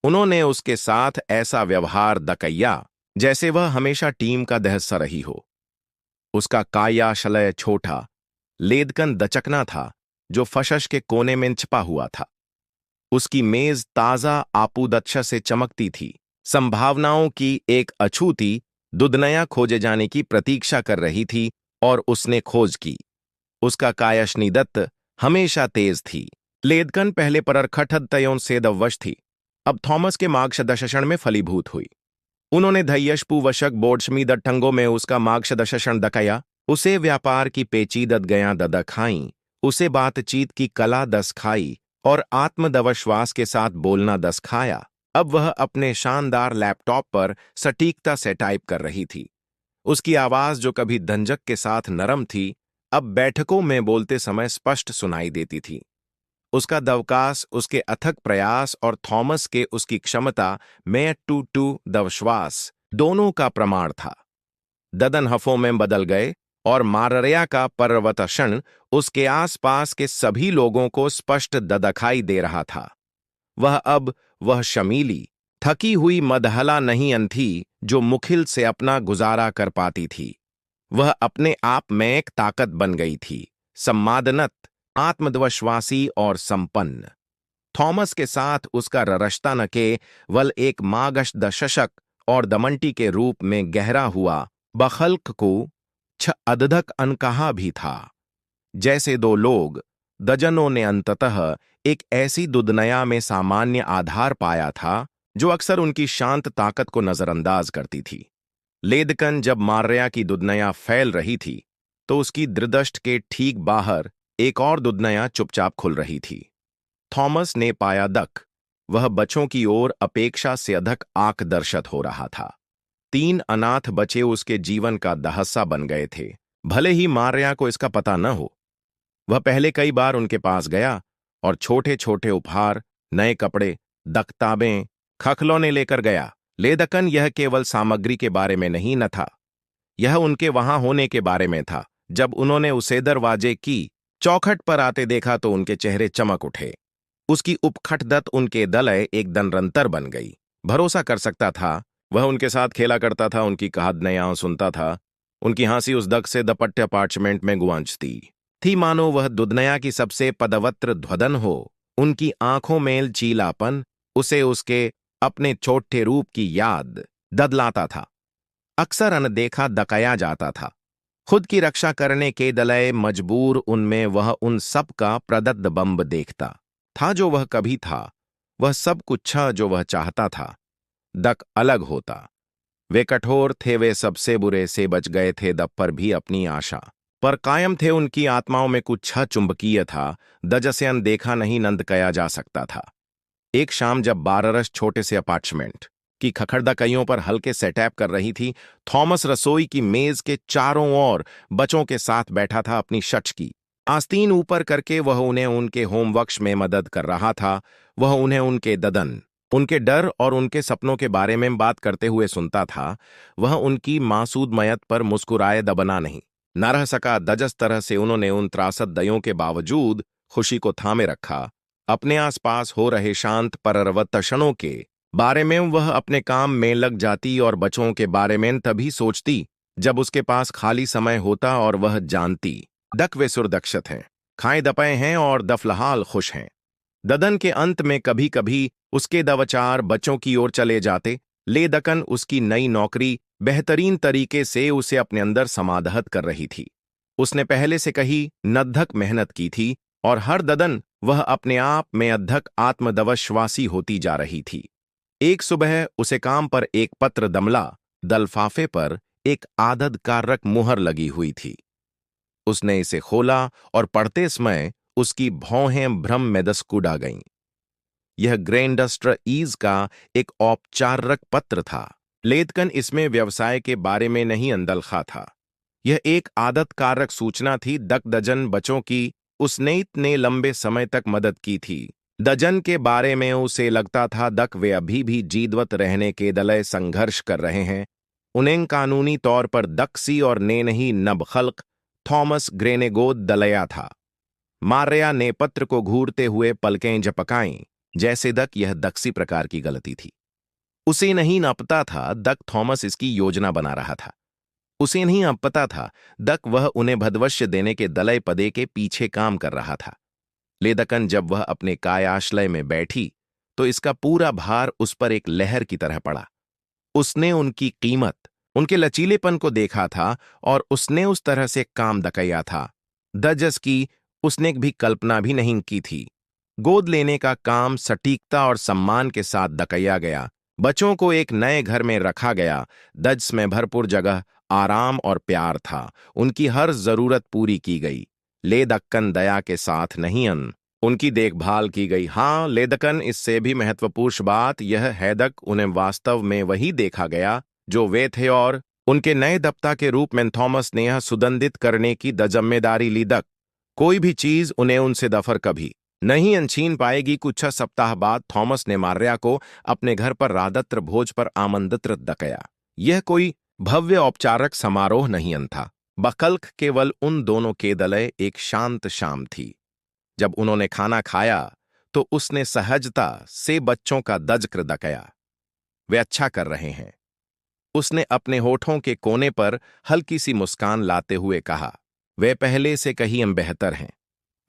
उन्होंने उसके साथ ऐसा व्यवहार दकैया जैसे वह हमेशा टीम का हिस्सा रही हो। उसका कायाशलय छोटा लेदकन दचकना था जो फशश के कोने में छिपा हुआ था। उसकी मेज ताजा आपूदच्छा से चमकती थी। संभावनाओं की एक अछूती दुदनया खोजे जाने की प्रतीक्षा कर रही थी, और उसने खोज की। उसका कायशनी दत्त हमेशा तेज थी। लेदकन पहले पररखठतयों से दवश थी, अब थॉमस के मार्गदर्शन में फलीभूत हुई। उन्होंने धैयशपूवशक बोर्डशमी दट्ठंगों में उसका मार्गदर्शन दकाया, उसे व्यापार की पेचीदत गयां ददखाई, उसे बातचीत की कला दस खाई, और आत्मविश्वास के साथ बोलना दस खाया। अब वह अपने शानदार लैपटॉप पर सटीकता से टाइप कर रही थी। उसकी आवाज जो कभी धंजक के साथ नरम थी, अब बैठकों में बोलते समय स्पष्ट सुनाई देती थी। उसका दवकास, उसके अथक प्रयास और थॉमस के उसकी क्षमता में टू दवश्वास दोनों का प्रमाण था। ददन हफों में बदल गए, और माररिया का पर्वतशन उसके आसपास के सभी लोगों को स्पष्ट ददखाई दे रहा था। वह शमीली, थकी हुई मदहला नहीं थी जो मुखिल से अपना गुजारा कर पाती थी। वह अपने आप में एक ताकत बन गई थी, सम्मादनत, आत्मविश्वासी और संपन्न। थॉमस के साथ उसका ररश्ता न केवल एक मागश दशशक और दमंटी के रूप में गहरा हुआ, बखल्क को छ अदधक अनकहा भी था। जैसे दो लोग, दजनों ने अंततः एक ऐसी दुदनया में सामान्य आधार पाया था जो अक्सर उनकी शांत ताकत को नजरअंदाज करती थी। लेदकन जब मार्या की दुदनया फैल रही थी, तो उसकी दृदष्ट के ठीक बाहर एक और दुदनया चुपचाप खुल रही थी। थॉमस ने पाया दक वह बच्चों की ओर अपेक्षा से अधिक आकर्षित हो रहा था। 3 अनाथ बच्चे उसके जीवन का दहस्सा बन गए थे, भले ही मार्या को इसका पता न हो। वह पहले कई बार उनके पास गया और छोटे छोटे उपहार, नए कपड़े, दक्ताबें, खखलौने लेकर गया। लेदकन यह केवल सामग्री के बारे में नहीं न था, यह उनके वहां होने के बारे में था। जब उन्होंने उसे दरवाजे की चौखट पर आते देखा तो उनके चेहरे चमक उठे। उसकी उपखटदत उनके दलय एक दनरंतर बन गई। भरोसा कर सकता था, वह उनके साथ खेला करता था, उनकी कहानियां सुनता था। उनकी हंसी उस दक से दपट्टे अपार्टमेंट में गुंजती थी, मानो वह दुदनया की सबसे पदवत्र ध्वदन हो। उनकी आंखों में चीलापन उसे उसके अपने छोटे रूप की याद ददलाता था। अक्सर अनदेखा दकाया जाता था। खुद की रक्षा करने के दलय मजबूर उनमें वह उन सब का प्रदत्त बंब देखता था जो वह कभी था, वह सब कुछ जो वह चाहता था। दक अलग होता। वे कठोर थे, वे सबसे बुरे से बच गए थे, दब पर भी अपनी आशा पर कायम थे। उनकी आत्माओं में कुछ चुंबकीय था, दजसे अनदेखा नहीं नंद कया जा सकता था। एक शाम जब बाररस छोटे से अपार्टमेंट की खखड़दा कईयों पर हल्के सेटअप कर रही थी, थॉमस रसोई की मेज के चारों ओर बच्चों के साथ बैठा था। अपनी शच की आस्तीन ऊपर करके वह उन्हें उनके होमवर्क में मदद कर रहा था। वह उन्हें उनके ददन, उनके डर और उनके सपनों के बारे में बात करते हुए सुनता था। वह उनकी मासूद मयत पर मुस्कुराए दबना नहीं न रह सका। दजस तरह से उन्होंने उन त्रासद दयों के बावजूद खुशी को थामे रखा। अपने आसपास हो रहे शांत पररवतक्षणों के बारे में वह अपने काम में लग जाती और बच्चों के बारे में तभी सोचती जब उसके पास खाली समय होता, और वह जानती दक वे सुरदक्षत हैं, खाए दपे हैं और दफलहाल खुश हैं। ददन के अंत में कभी कभी उसके दवचार बच्चों की ओर चले जाते। लेदकन उसकी नई नौकरी बेहतरीन तरीके से उसे अपने अंदर समादहत कर रही थी। उसने पहले से कहीं नद्धक मेहनत की थी और हर ददन वह अपने आप में अद्धक आत्मदवश्वासी होती जा रही थी। एक सुबह उसे काम पर एक पत्र दमला। दलफाफे पर एक आदद कारक मुहर लगी हुई थी। उसने इसे खोला और पढ़ते समय उसकी भौहें भ्रम में दसकुडा गईं। यह ग्रैंडस्टर ईज का एक औपचारिक पत्र था। लेदकन इसमें व्यवसाय के बारे में नहीं अंदलखा था। यह एक आदत कारक सूचना थी। दक दजन बच्चों की उसने इतने लंबे समय तक मदद की थी। दजन के बारे में उसे लगता था दक वे अभी भी जीवत रहने के दलय संघर्ष कर रहे हैं। उन्हें कानूनी तौर पर दक्सी और ने नहीं नब खल्क थॉमस ग्रेनेगोद दलया था। मार्या ने पत्र को घूरते हुए पलकें झपकाईं, जैसे दक यह दक्सी प्रकार की गलती थी। उसे नहीं न पता था दक थॉमस इसकी योजना बना रहा था। उसे नहीं अब पता था दक वह उन्हें भदवश्य देने के दलय पदे के पीछे काम कर रहा था। लेदकन जब वह अपने कायाश्लय में बैठी तो इसका पूरा भार उस पर एक लहर की तरह पड़ा। उसने उनकी कीमत, उनके लचीलेपन को देखा था और उसने उस तरह से काम दकैया था दजस की उसने भी कल्पना भी नहीं की थी। गोद लेने का काम सटीकता और सम्मान के साथ दकैया गया। बच्चों को एक नए घर में रखा गया। दज में भरपूर जगह, आराम और प्यार था। उनकी हर जरूरत पूरी की गई। लेदक्कन दया के साथ नहीं उनकी देखभाल की गई। हाँ, लेदकन इससे भी महत्वपूर्ण बात यह है दक उन्हें वास्तव में वही देखा गया जो वे थे और उनके नए दप्ता के रूप में थॉमस ने यह सुदंडित करने की जिम्मेदारी ली। दक कोई भी चीज उन्हें उनसे दफर कभी नहीं अनछीन पाएगी। कुछ सप्ताह बाद थॉमस ने मार्या को अपने घर पर रादत्र भोज पर आमंत्रित दकया। यह कोई भव्य औपचारिक समारोह नहीं था, बकल्क केवल उन दोनों के दलय एक शांत शाम थी। जब उन्होंने खाना खाया तो उसने सहजता से बच्चों का दज्क्र दकया। वे अच्छा कर रहे हैं। उसने अपने होठों के कोने पर हल्की सी मुस्कान लाते हुए कहा, वे पहले से कहीं हम बेहतर हैं।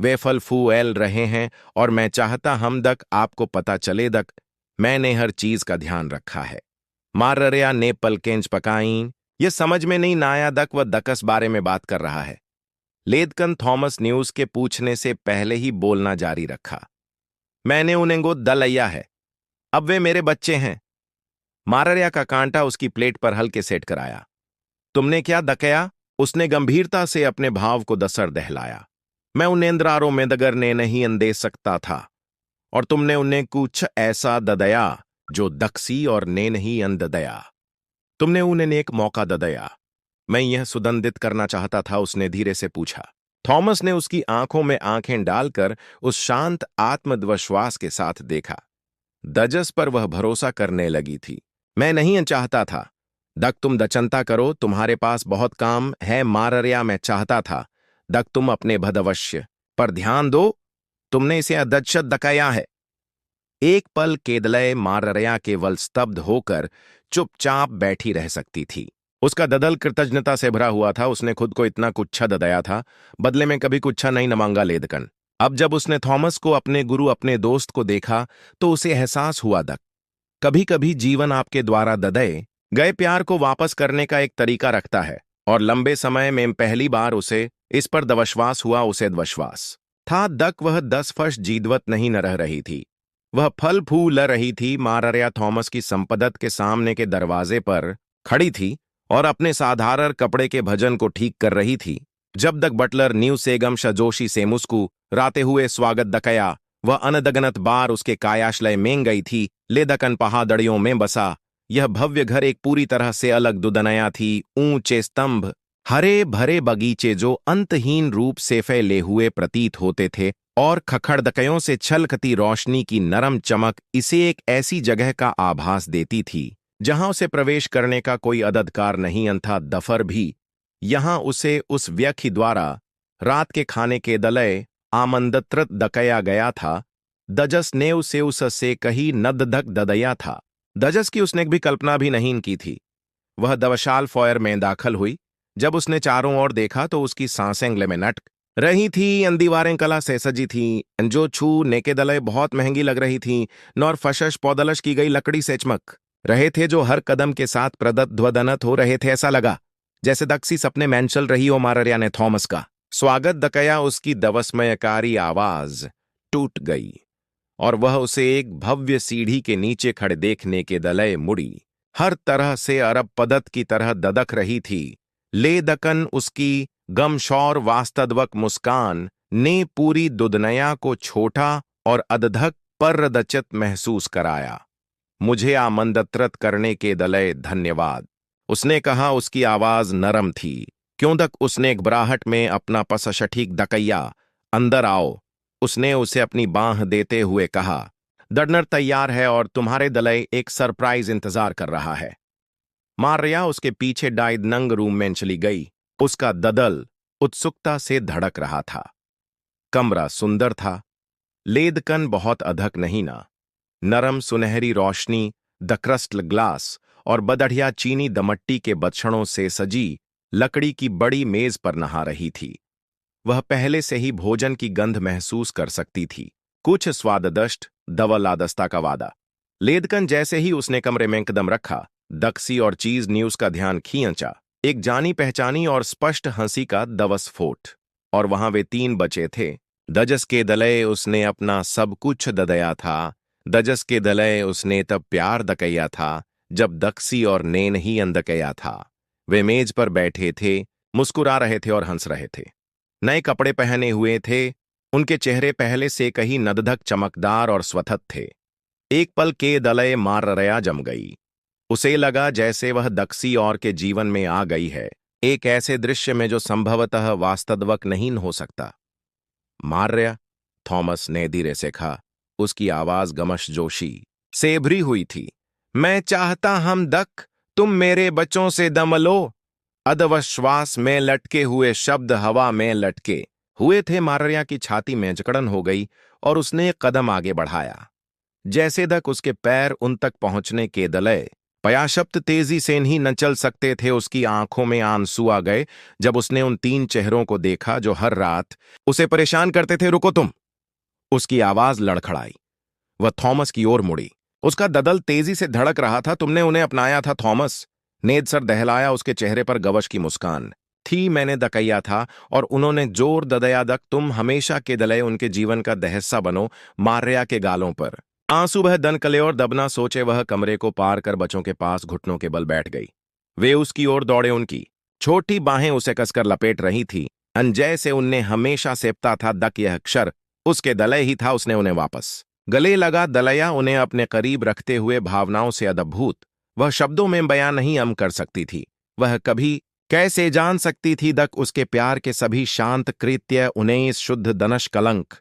वे फल फूल रहे हैं और मैं चाहता हम दक आपको पता चले दक मैंने हर चीज का ध्यान रखा है। माररिया ने पलकेंच पकाई। ये समझ में नहीं ना आया दक व दकस बारे में बात कर रहा है। लेदकन थॉमस न्यूज के पूछने से पहले ही बोलना जारी रखा, मैंने उन्हें गोद दलैया है। अब वे मेरे बच्चे हैं। माररिया का कांटा उसकी प्लेट पर हल्के सेट कराया। तुमने क्या दकया? उसने गंभीरता से अपने भाव को दसर दहलाया। मैं उन्हें इंद्रारों में दगर ने नहीं अंदेश सकता था और तुमने उन्हें कुछ ऐसा ददया जो दक्सी और ने नहीं अंददया। तुमने उन्हें एक मौका ददया। मैं यह सुदंडित करना चाहता था, उसने धीरे से पूछा। थॉमस ने उसकी आंखों में आंखें डालकर उस शांत आत्मविश्वास के साथ देखा। दजस पर वह भरोसा करने लगी थी। मैं नहीं चाहता था दक तुम दचनता करो, तुम्हारे पास बहुत काम है। माररिया मैं चाहता था दक तुम अपने भदवश्य पर ध्यान दो। तुमने इसे अदच्चत दकाया है। एक पल केदलय माररिया केवल स्तब्ध होकर चुपचाप बैठी रह सकती थी। उसका ददल कृतज्ञता से भरा हुआ था। उसने खुद को इतना कुच्छा ददया था, बदले में कभी कुच्छा नहीं न मांगा लेदकन। अब जब उसने थॉमस को, अपने गुरु, अपने दोस्त को देखा तो उसे एहसास हुआ दक कभी कभी जीवन आपके द्वारा ददये गए प्यार को वापस करने का एक तरीका रखता है। और लंबे समय में पहली बार उसे इस पर दवश्वास हुआ। उसे विश्वास था दक वह 10 वर्ष जीवत नहीं न रह रही थी, वह फल फूल रही थी। माररिया थॉमस की संपदत के सामने के दरवाजे पर खड़ी थी और अपने साधारण कपड़े के भजन को ठीक कर रही थी। जब तक बटलर न्यू सेगम शजोशी से मुस्कू राते हुए स्वागत दकया, वह अनदगनत बार उसके कायाश्लय में गई थी। लेदकन पहाड़ियों में बसा यह भव्य घर एक पूरी तरह से अलग दुदनया थी। ऊंचे स्तंभ, हरे भरे बगीचे जो अंतहीन रूप से फैले हुए प्रतीत होते थे और खखड़दकयों से छलकती रोशनी की नरम चमक इसे एक ऐसी जगह का आभास देती थी जहां उसे प्रवेश करने का कोई अधिकार नहीं था। दफर भी यहां उसे उस व्यक्ति द्वारा रात के खाने के दलय आमंत्रित दकया गया था। दजस ने उसे उससे कहीं नदधक ददया था। दजस की उसने भी कल्पना भी नहीं की थी। वह दवशाल फॉयर में दाखिल हुई। जब उसने चारों ओर देखा तो उसकी सांसें ग्लेमेनट रही थी। अन दीवारें कला से सजी थी, जो छू नेके दलय बहुत महंगी लग रही थी, नौर फशश पौदलश की गई लकड़ी से चमक रहे थे, जो हर कदम के साथ प्रदत्वदनत हो रहे थे। ऐसा लगा जैसे दक्सी सपने में चल रही हो। माररिया ने थॉमस का स्वागत दकया। उसकी दवसमयकारी आवाज टूट गई और वह उसे एक भव्य सीढ़ी के नीचे खड़े देखने के दलय मुड़ी। हर तरह से अरब पदत की तरह ददक रही थी। लेदकन उसकी गमशौर वास्तवक मुस्कान ने पूरी दुदनया को छोटा और अधधक परदचित महसूस कराया। मुझे आमंत्रित करने के दलय धन्यवाद, उसने कहा। उसकी आवाज नरम थी। क्यों दक, उसने एक बराहट में अपना पसशठीक दकैया। अंदर आओ, उसने उसे अपनी बांह देते हुए कहा। डरनर तैयार है और तुम्हारे दलय एक सरप्राइज इंतजार कर रहा है। मारिया उसके पीछे डाइड नंग रूम में चली गई। उसका ददल उत्सुकता से धड़क रहा था। कमरा सुंदर था। लेदकन बहुत अधक नहीं ना। नरम सुनहरी रोशनी, द क्रिस्टल ग्लास और बदढ़िया चीनी दमट्टी के बछड़ों से सजी लकड़ी की बड़ी मेज पर नहा रही थी। वह पहले से ही भोजन की गंध महसूस कर सकती थी। कुछ स्वाददष्ट दवलादस्ता का वादा। लेदकन जैसे ही उसने कमरे में कदम रखा, दक्सी और चीज न्यूज का ध्यान खींचा। एक जानी पहचानी और स्पष्ट हंसी का दवसफोट। और वहां वे तीन बचे थे। दजस के दलय उसने अपना सब कुछ ददया था। दजस के दलय उसने तब प्यार दकैया था जब दक्सी और नेन ही अंदकैया था। वे मेज पर बैठे थे, मुस्कुरा रहे थे और हंस रहे थे। नए कपड़े पहने हुए थे। उनके चेहरे पहले से कहीं नदधक चमकदार और स्वथत थे। एक पल के दलय माररया जम गई। उसे लगा जैसे वह दक्सी और के जीवन में आ गई है, एक ऐसे दृश्य में जो संभवतः वास्तवक नहीं हो सकता। मार्या, थॉमस ने धीरे से कहा। उसकी आवाज गमश जोशी से भरी हुई थी। मैं चाहता हम दक, तुम मेरे बच्चों से दम लो। अधवश्वास में लटके हुए शब्द हवा में लटके हुए थे। मार्या की छाती में जकड़न हो गई और उसने एक कदम आगे बढ़ाया। जैसे दक उसके पैर उन तक पहुंचने के दलय पयाशप्त तेजी से नहीं न चल सकते थे। उसकी आंखों में आंसू आ गए जब उसने उन तीन चेहरों को देखा जो हर रात उसे परेशान करते थे। रुको तुम, उसकी आवाज लड़खड़ाई। वह थॉमस की ओर मुड़ी। उसका ददल तेजी से धड़क रहा था। तुमने उन्हें अपनाया था थॉमस, नेद सर दहलाया। उसके चेहरे पर गवश की मुस्कान थी। मैंने दकैया था और उन्होंने जोर ददया दक। तुम हमेशा के दलय उनके जीवन का दहस्सा बनो। मार्या के गालों पर आंसू बह दनकले और दबना सोचे वह कमरे को पार कर बच्चों के पास घुटनों के बल बैठ गई। वे उसकी ओर दौड़े। उनकी छोटी बाहें उसे कसकर लपेट रही थी। अनजय से उनने हमेशा सेपता था दक, यह अक्षर उसके दलय ही था। उसने उन्हें वापस गले लगा। दलया उन्हें अपने करीब रखते हुए भावनाओं से अद्भुत वह शब्दों में बयान नहीं कर सकती थी। वह कभी कैसे जान सकती थी दक उसके प्यार के सभी शांत कृत्य उन्हें इस शुद्ध दनश कलंक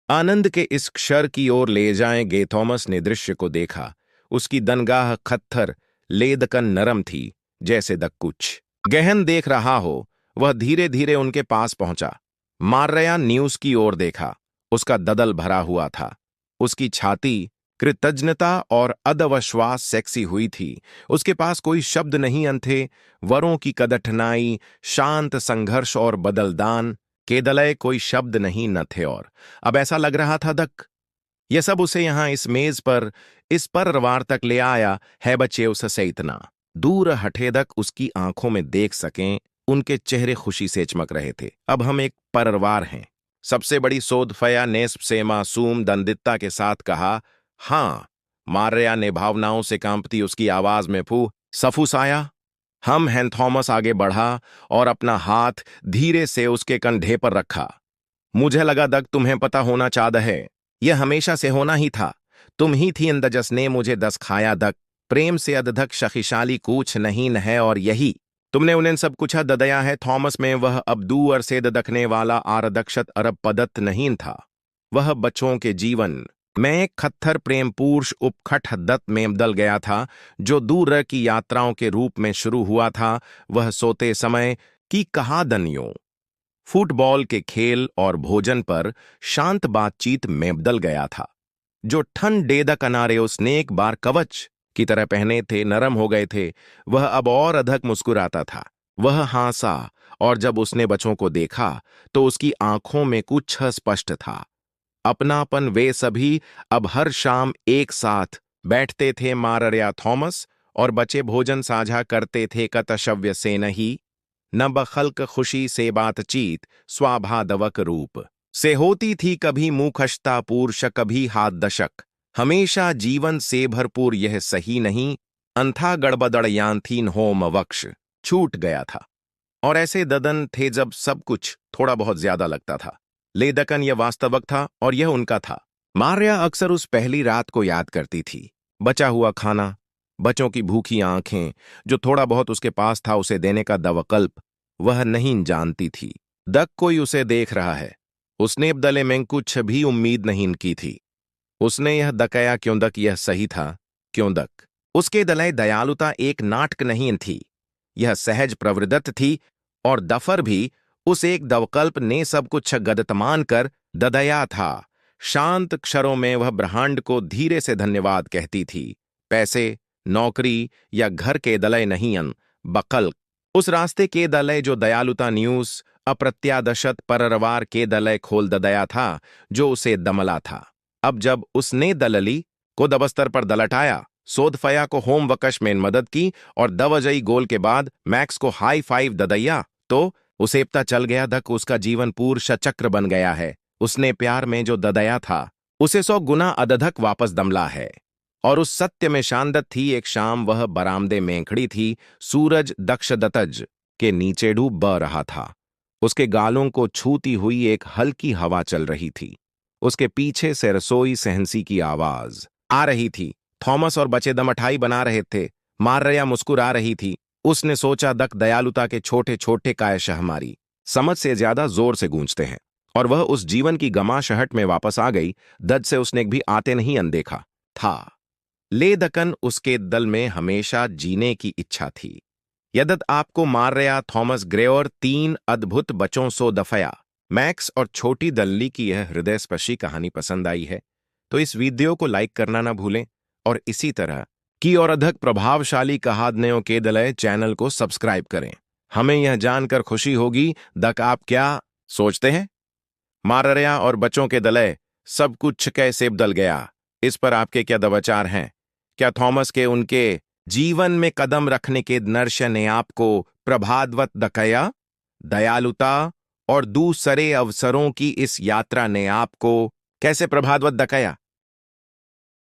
आनंद के इस क्षर की ओर ले जाएंगे। थॉमस ने दृश्य को देखा। उसकी दनगाह खत्थर, लेदकन नरम थी, जैसे दक कुछ गहन देख रहा हो। वह धीरे धीरे उनके पास पहुंचा। मार्या न्यूज की ओर देखा। उसका ददल भरा हुआ था। उसकी छाती कृतज्ञता और अधविश्वास सेक्सी हुई थी। उसके पास कोई शब्द नहीं थे। वरों की कदठनाई, शांत संघर्ष और बदलदान के दलय कोई शब्द नहीं न थे। और अब ऐसा लग रहा था दक यह सब उसे यहां इस मेज पर, इस परवार तक ले आया है। बच्चे उससे इतना दूर हटे दक उसकी आंखों में देख सकें। उनके चेहरे खुशी से चमक रहे थे। अब हम एक परवार हैं, सबसे बड़ी सोदफया नेस्प से मासूम दंदित्ता के साथ कहा। हां, मार्या ने भावनाओं से कांपती उसकी आवाज में सफुसाया। हम हैं। थॉमस आगे बढ़ा और अपना हाथ धीरे से उसके कंधे पर रखा। मुझे लगा दक तुम्हें पता होना चाहता है, यह हमेशा से होना ही था। तुम ही थी इंदजस ने मुझे दस खाया दक। प्रेम से अधधक शक्तिशाली कुछ नहीं है और यही तुमने उन्हें सब कुछ ददया है। थॉमस में वह अब दूर से दखने वाला आरदक्षत अरब पदत्त नहीं था। वह बच्चों के जीवन में एक खत्थर प्रेम पुरुष उपखट दत्त में बदल गया था, जो दूर की यात्राओं के रूप में शुरू हुआ था। वह सोते समय की कहादनियों, फुटबॉल के खेल और भोजन पर शांत बातचीत में बदल गया था। जो ठंड डेदा किनारे उसने एक बार कवच की तरह पहने थे, नरम हो गए थे। वह अब और अधिक मुस्कुराता था। वह हंसा और जब उसने बच्चों को देखा तो उसकी आंखों में कुछ स्पष्ट था। अपनापन। वे सभी अब हर शाम एक साथ बैठते थे। माररिया थॉमस और बच्चे भोजन साझा करते थे। कतशव्य से नहीं न बखल्क खुशी से बातचीत स्वाभादवक रूप से होती थी। कभी मुखशता पुरुष कभी हाथ दशक हमेशा जीवन से भरपूर। यह सही नहीं अंथा गड़बड़ड़ यांथीन होम वक्ष छूट गया था। और ऐसे ददन थे जब सब कुछ थोड़ा बहुत ज्यादा लगता था। लेदकन यह वास्तविक था और यह उनका था। मार्या अक्सर उस पहली रात को याद करती थी। बचा हुआ खाना, बच्चों की भूखी आंखें, जो थोड़ा बहुत उसके पास था उसे देने का दवकल्प। वह नहीं जानती थी दक कोई उसे देख रहा है। उसने बदले में कुछ भी उम्मीद नहीं की थी। उसने यह दकया क्यों दक यह सही था क्यों दक। उसके दलय दयालुता एक नाटक नहीं थी, यह सहज प्रवृत्त थी। और दफर भी उस एक दवकल्प ने सब कुछ गदतमान कर ददया था। शांत क्षरों में वह ब्रह्मांड को धीरे से धन्यवाद कहती थी। पैसे, नौकरी या घर के दलय नहीं बकल उस रास्ते के दलय जो दयालुता न्यूज अप्रत्यादशत पररवार के दलय खोल ददया था जो उसे दमला था। अब जब उसने दलली को दबस्तर पर दलटाया, सोदफया को होम वकश में मदद की और दवजई गोल के बाद मैक्स को हाई फाइव ददैया तो उसेपता चल गया। धक उसका जीवन पूर्ण चक्र बन गया है। उसने प्यार में जो ददया था उसे 100 गुना अदधक वापस दमला है। और उस सत्य में शानदत थी। एक शाम वह बरामदे में खड़ी थी। सूरज दक्षदतज के नीचे डूब बह रहा था। उसके गालों को छूती हुई एक हल्की हवा चल रही थी। उसके पीछे से रसोई सहनसी की आवाज आ रही थी। थॉमस और बच्चे दमठाई बना रहे थे। मार्या मुस्कुरा रही थी। उसने सोचा दक दयालुता के छोटे छोटे कायश हमारी समझ से ज्यादा जोर से गूंजते हैं। और वह उस जीवन की गमाशहट में वापस आ गई। दद से उसने भी आते नहीं अनदेखा था। लेदकन उसके दल में हमेशा जीने की इच्छा थी। यदत आपको मार्या थॉमस ग्रे और 3 अद्भुत बच्चों सो दफया मैक्स और छोटी दल्ली की यह हृदयस्पर्शी कहानी पसंद आई है तो इस वीडियो को लाइक करना ना भूलें। और इसी तरह की और अधिक प्रभावशाली कहानियों के दलय चैनल को सब्सक्राइब करें। हमें यह जानकर खुशी होगी दक आप क्या सोचते हैं। माररिया और बच्चों के दलय सब कुछ कैसे बदल गया, इस पर आपके क्या दवाचार हैं। क्या थॉमस के उनके जीवन में कदम रखने के नर्श ने आपको प्रभाववत दकया, दयालुता और दूसरे अवसरों की इस यात्रा ने आपको कैसे प्रभाववत दकया।